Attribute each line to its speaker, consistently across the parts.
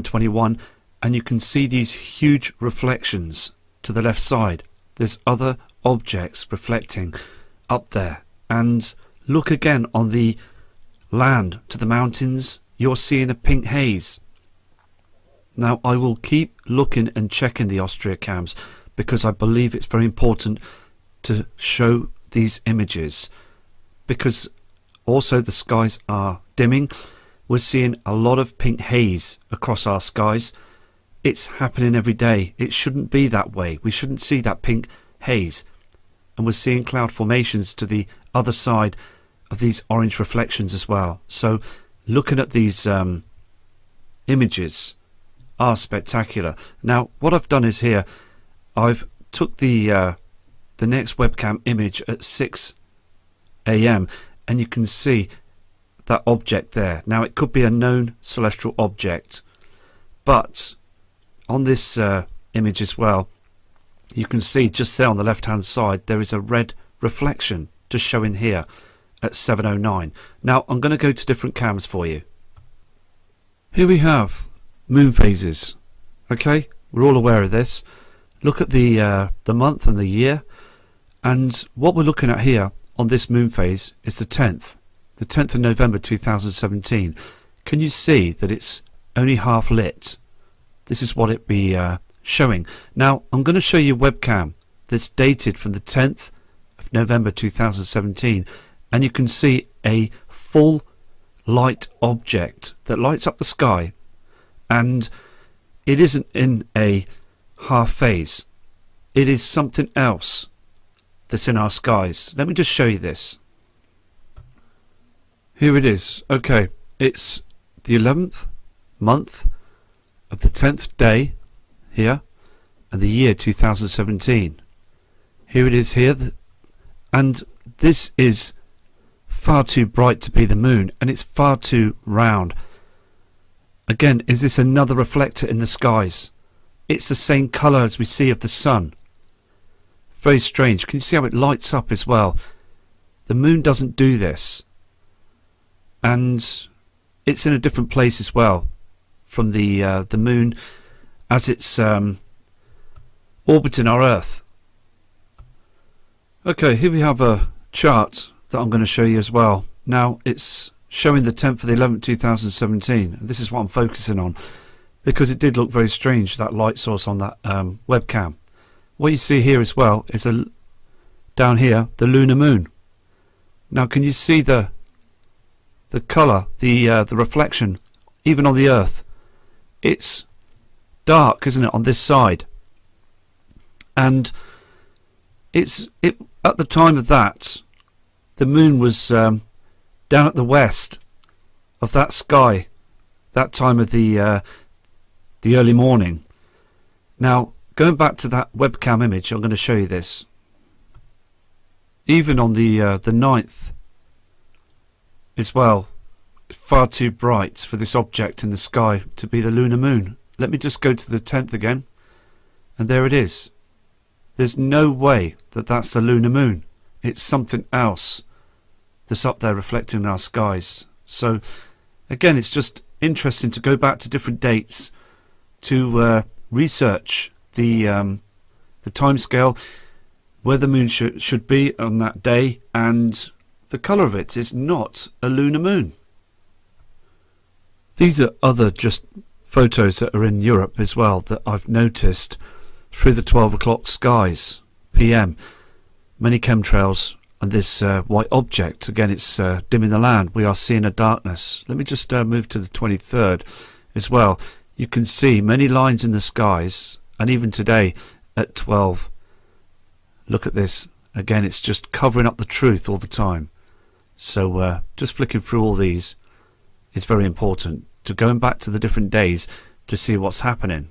Speaker 1: 21, and you can see these huge reflections to the left side. There's other objects reflecting up there, and look again on the land to the mountains. You're seeing a pink haze. Now I will keep looking and checking the Austria cams because I believe it's very important to show these images, because also the skies are dimming. We're seeing a lot of pink haze across our skies. It's happening every day. It shouldn't be that way. We shouldn't see that pink haze. And we're seeing cloud formations to the other side of these orange reflections as well. So looking at these images are spectacular. Now what I've done is here, I've took the next webcam image at 6 AM, and you can see that object there. Now it could be a known celestial object, but on this image as well, you can see just there on the left hand side there is a red reflection just showing here at 7:09. Now I'm going to go to different cams for you. Here we have moon phases. Okay, we're all aware of this. Look at the month and the year, and what we're looking at here on this moon phase is the 10th of November 2017. Can you see that it's only half lit? This is what it be showing. Now I'm going to show you a webcam that's dated from the 10th of November 2017, and you can see a full light object that lights up the sky, and it isn't in a half phase. It is something else that's in our skies. Let me just show you this. Here it is. Okay, it's the 11th month of the 10th day here, and the year 2017. Here it is here, and this is far too bright to be the moon, and it's far too round. Again, is this another reflector in the skies? It's the same colour as we see of the sun. Very strange. Can you see how it lights up as well? The moon doesn't do this, and it's in a different place as well from the moon as it's orbiting our Earth. Okay, here we have a chart that I'm going to show you as well. Now it's showing the 10th of the 11th 2017. This is what I'm focusing on because it did look very strange, that light source on that webcam. What you see here as well is down here the lunar moon. Now can you see the colour, the reflection even on the Earth? It's dark, isn't it, on this side? And it at the time of that, the moon was down at the west of that sky, that time of the early morning. Now going back to that webcam image, I'm going to show you this. Even on the 9th as well, far too bright for this object in the sky to be the lunar moon. Let me just go to the 10th again, and there it is. There's no way that that's the lunar moon. It's something else that's up there reflecting in our skies. So again, it's just interesting to go back to different dates to research the time scale, where the moon should be on that day, and the colour of it is not a lunar moon. These are other just photos that are in Europe as well that I've noticed through the 12 o'clock skies PM. Many chemtrails and this white object. Again, it's dimming the land. We are seeing a darkness. Let me just move to the 23rd as well. You can see many lines in the skies, and even today at 12. Look at this. Again, it's just covering up the truth all the time. So just flicking through all these is very important, to going back to the different days to see what's happening.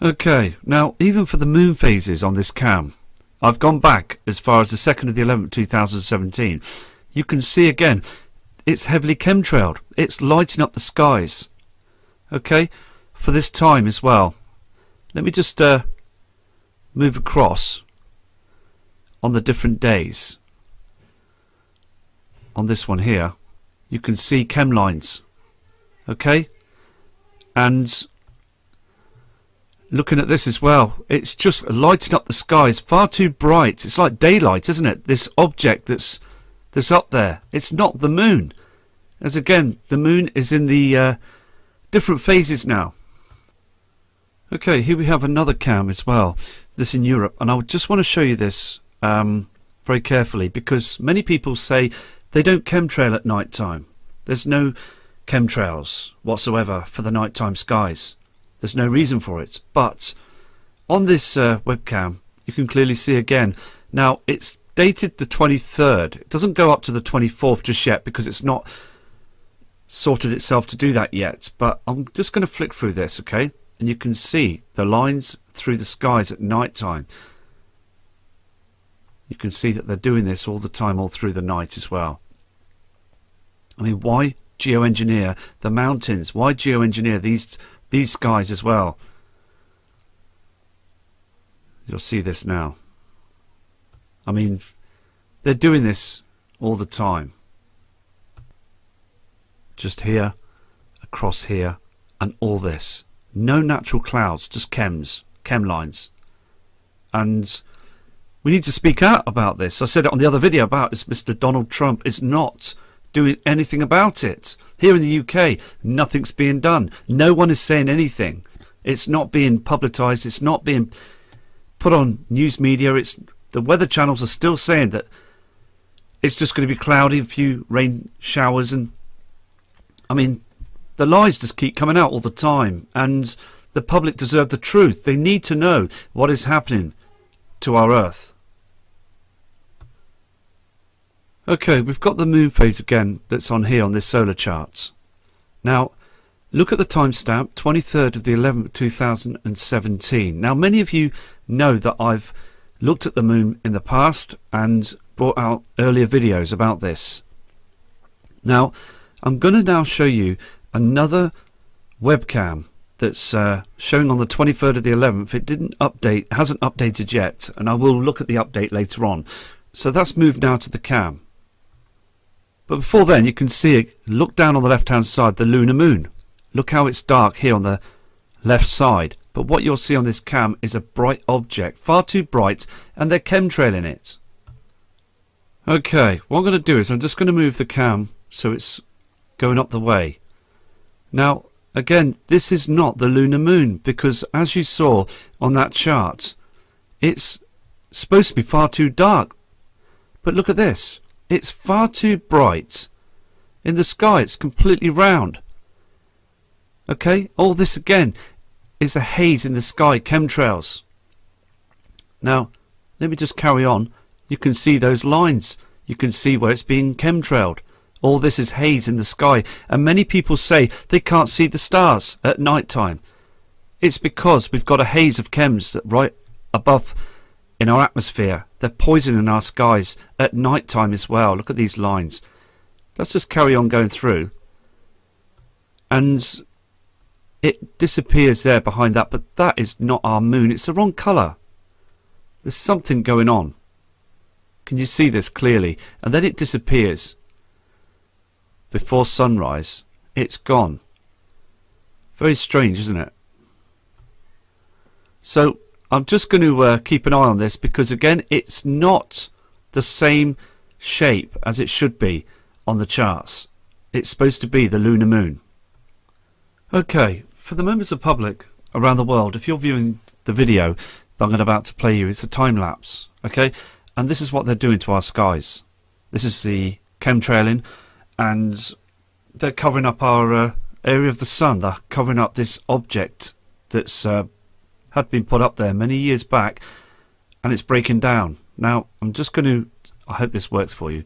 Speaker 1: Okay, now even for the moon phases on this cam, I've gone back as far as the 2nd of the 11th 2017. You can see again it's heavily chemtrailed. It's lighting up the skies. Okay, for this time as well. Let me just move across on the different days. On this one here, you can see chem lines. Okay, And looking at this as well, it's just lighting up the sky. It's far too bright. It's like daylight, isn't it? This object that's up there. It's not the moon. As again, the moon is in the different phases now. Okay, here we have another cam as well. This in Europe, and I just want to show you this very carefully, because many people say they don't chemtrail at night time. There's no chemtrails whatsoever for the nighttime skies. There's no reason for it. But on this webcam, you can clearly see again. Now, it's dated the 23rd. It doesn't go up to the 24th just yet because it's not sorted itself to do that yet. But I'm just going to flick through this, okay? And you can see the lines through the skies at night time. You can see that they're doing this all the time, all through the night as well. I mean, why geoengineer the mountains? Why geoengineer these skies as well? You'll see this now. I mean, they're doing this all the time. Just here, across here, and all this. No natural clouds, just chem lines. And we need to speak out about this. I said it on the other video about this. Mr. Donald Trump is not doing anything about it. Here in the UK, nothing's being done. No one is saying anything. It's not being publicised. It's not being put on news media. The weather channels are still saying that it's just going to be cloudy, a few rain showers, and I mean, the lies just keep coming out all the time, and the public deserve the truth. They need to know what is happening to our Earth. Okay, we've got the moon phase again that's on here on this solar chart. Now, look at the timestamp, 23rd of the 11th, 2017. Now, many of you know that I've looked at the moon in the past and brought out earlier videos about this. Now, I'm going to now show you another webcam that's showing on the 23rd of the 11th. It didn't update, hasn't updated yet, and I will look at the update later on. So that's moved now to the cam. But before then, you can see it. Look down on the left hand side, the lunar moon. Look how it's dark here on the left side. But what you'll see on this cam is a bright object, far too bright, and they're chemtrailing it. Okay, what I'm going to do is I'm just going to move the cam so it's going up the way. Now, again, this is not the lunar moon, because as you saw on that chart, it's supposed to be far too dark. But look at this. It's far too bright. In the sky, it's completely round. Okay, all this again is a haze in the sky, chemtrails. Now, let me just carry on. You can see those lines. You can see where it's being chemtrailed. All this is haze in the sky, and many people say they can't see the stars at night time. It's because we've got a haze of chems that right above in our atmosphere. They're poisoning our skies at night time as well. Look at these lines. Let's just carry on going through. And it disappears there behind that, but that is not our moon. It's the wrong colour. There's something going on. Can you see this clearly? And then it disappears. Before sunrise, it's gone. Very strange, isn't it? So I'm just going to keep an eye on this, because again, it's not the same shape as it should be on the charts. It's supposed to be the lunar moon. Okay, for the members of the public around the world, if you're viewing the video that I'm about to play you, it's a time lapse. Okay, and this is what they're doing to our skies. This is the chemtrailing. And they're covering up our area of the sun. They're covering up this object that's had been put up there many years back, and it's breaking down. Now, I'm just going to, I hope this works for you.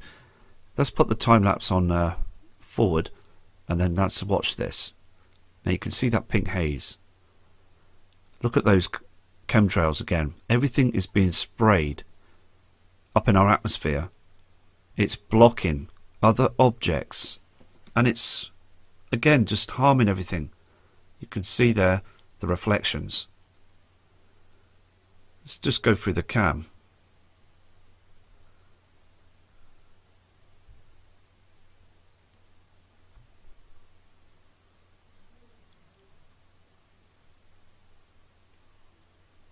Speaker 1: Let's put the time lapse on forward, and then let's watch this. Now you can see that pink haze. Look at those chemtrails again. Everything is being sprayed up in our atmosphere. It's blocking other objects, and it's again just harming everything. You can see there the reflections. Let's just go through the cam.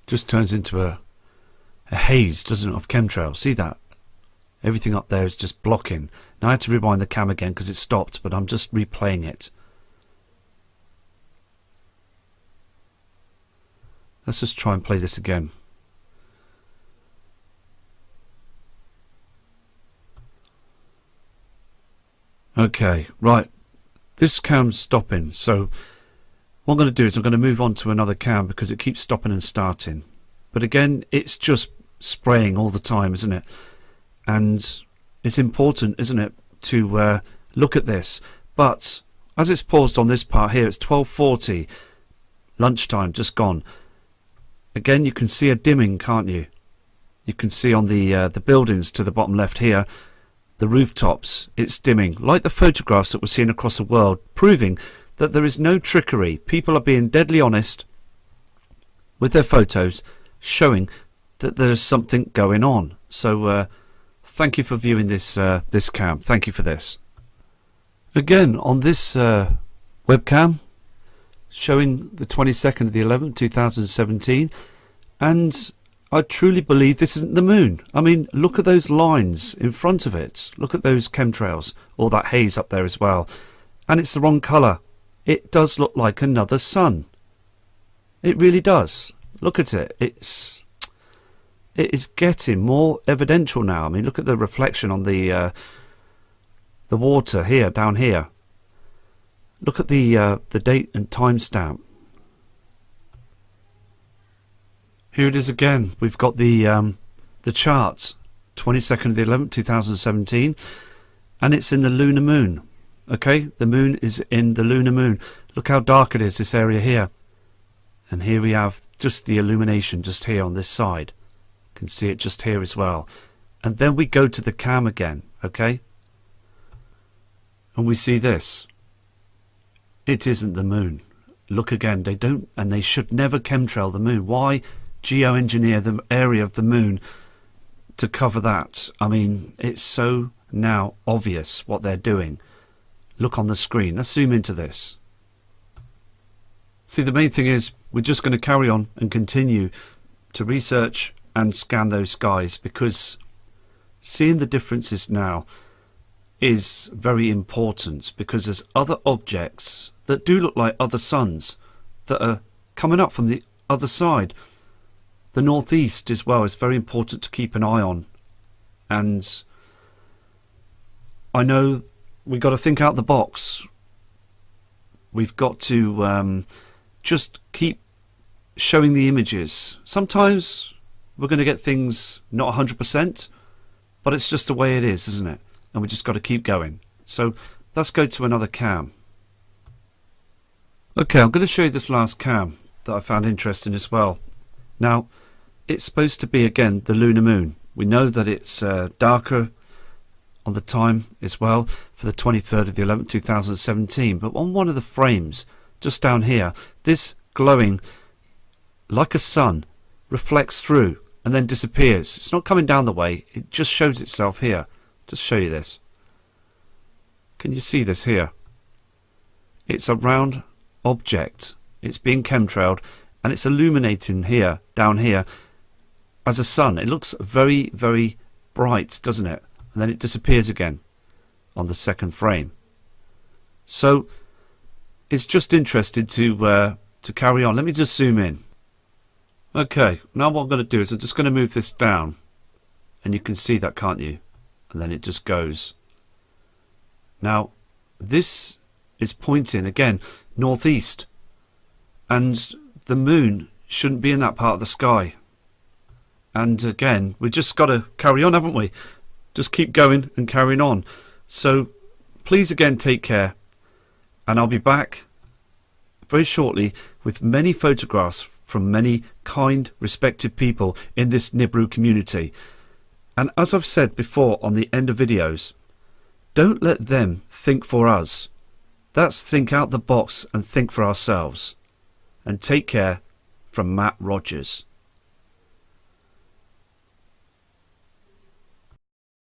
Speaker 1: Just turns into a haze, doesn't it, of chemtrails. See that? Everything up there is just blocking. Now I had to rewind the cam again because it stopped, but I'm just replaying it. Let's just try and play this again. Okay, right. This cam's stopping, so what I'm going to do is I'm going to move on to another cam because it keeps stopping and starting. But again, it's just spraying all the time, isn't it? And it's important, isn't it, to look at this. But as it's paused on this part here, it's 12:40, lunchtime, just gone. Again, you can see a dimming, can't you? You can see on the buildings to the bottom left here, the rooftops, it's dimming, like the photographs that we're seeing across the world, proving that there is no trickery. People are being deadly honest with their photos, showing that there's something going on. So thank you for viewing this this cam. Thank you for this. Again, on this webcam, showing the 22nd of the 11th, 2017, and I truly believe this isn't the moon. I mean, look at those lines in front of it. Look at those chemtrails, all that haze up there as well. And it's the wrong colour. It does look like another sun. It really does. Look at it. It is getting more evidential now. I mean, look at the reflection on the water here, down here. Look at the date and timestamp. Here it is again. We've got the charts, 22nd of the 11th, 2017, and it's in the lunar moon. Okay, the moon is in the lunar moon. Look how dark it is, this area here. And here we have just the illumination just here on this side. You can see it just here as well. And then we go to the cam again, okay? And we see this. It isn't the moon. Look again, they don't, and they should never chemtrail the moon. Why geoengineer the area of the moon to cover that? I mean, it's so now obvious what they're doing. Look on the screen. Let's zoom into this. See, the main thing is we're just going to carry on and continue to research and scan those skies, because seeing the differences now is very important, because there's other objects that do look like other suns that are coming up from the other side. The northeast as well is very important to keep an eye on. And I know we've got to think out the box. We've got to just keep showing the images. Sometimes we're going to get things not 100%, but it's just the way it is, isn't it? And we just got to keep going. So let's go to another cam. Okay, I'm going to show you this last cam that I found interesting as well. Now, it's supposed to be, again, the lunar moon. We know that it's darker on the time as well for the 23rd of the 11th, 2017. But on one of the frames, just down here, this glowing like a sun reflects through and then disappears. It's not coming down the way. It just shows itself here. Just show you this. Can you see this here? It's a round object. It's being chemtrailed and it's illuminating here, down here, as a sun. It looks very, very bright, doesn't it? And then it disappears again on the second frame. So it's just interested to carry on. Let me just zoom in. Okay, now what I'm going to do is I'm just going to move this down, and you can see that, can't you? And then it just goes. Now this is pointing again northeast, and the moon shouldn't be in that part of the sky. And again, we've just got to carry on, haven't we? Just keep going and carrying on. So please again take care, and I'll be back very shortly with many photographs from many kind, respected people in this Nibiru community. And as I've said before on the end of videos, don't let them think for us. Let's think out the box and think for ourselves. And take care, from Matt Rogers.